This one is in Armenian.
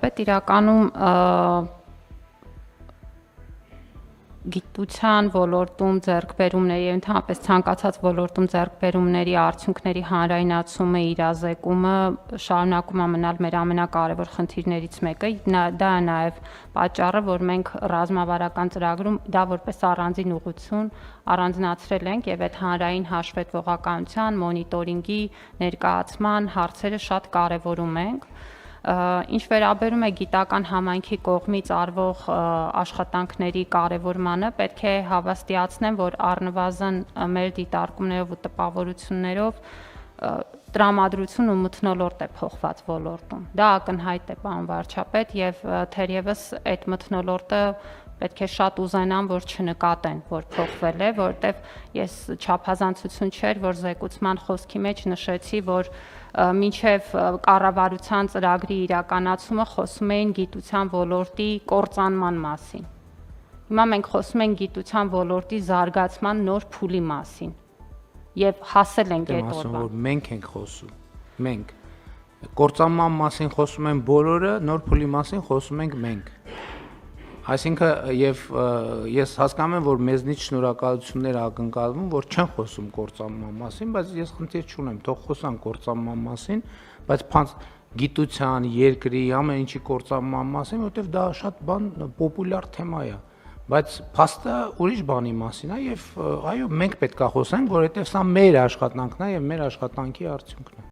Պետ իրականում գիտության ոլորտում ձեռքբերումների եւ ընդհանրապես ցանկացած ոլորտում ձեռքբերումների արդյունքների հանրայնացումը, իրազեկումը շարունակում է մնալ մեր ամենակարևոր խնդիրներից մեկը։ Դա է նաեւ պատճառը, որ մենք ռազմավարական ծրագրում դա որպես առանձին ուղղություն առանձնացրել ենք եւ այդ հանրային հաշվետվողականության, մոնիտորինգի, ներկայացման հարցերը շատ կարեւորում ենք։ Ինչ վերաբերում է գիտական համայնքի կողմից արվող աշխատանքների կարևորմանը, պետք է հավաստիացնեմ, որ առնվազն մեր դիտարկումներով ու տպավորություններով տրամադրություն ու մթնոլորտ է փոխված ոլորտում։ Դա ակնհայտ է, պարոն վարչապետ, եւ թերևս այդ մթնոլորտը պետք է շատ ուզենան, որ չնկատեն, որ փոխվել է, որովհետեւ ես չափազանցություն չէր, որ զեկուցման խոսքի մեջ նշեցի, որ մինչև կառավարության ծրագրի իրականացումը խոսում էին գիտության ոլորտի կործանման մասին։ Հիմա մենք խոսում ենք գիտության ոլորտի զարգացման նոր փուլի մասին եւ հասել ենք այդ օրվան։ Որ մենք ենք խոսում։ Մենք կործանման մասին խոսում են բոլորը, նոր փուլի մասին խոսում ենք մենք։ Այսինքն եւ ես հասկանում եմ, որ մեզնից շնորհակալություններ ակնկալվում, որ չեն խոսում կործանման մասին, բայց ես խնդիր չունեմ, թող խոսան կործանման մասին, բայց գիտության, երկրի, ամեն ինչի կործանման մասին, որովհետեւ դա շատ պոպուլյար թեմա է, բայց փաստը ուրիշ բանի մասին է եւ այո, մենք պետք է խոսենք, որովհետեւ սա մեր աշխատանքն է եւ մեր աշխատանքի արդյունքն է։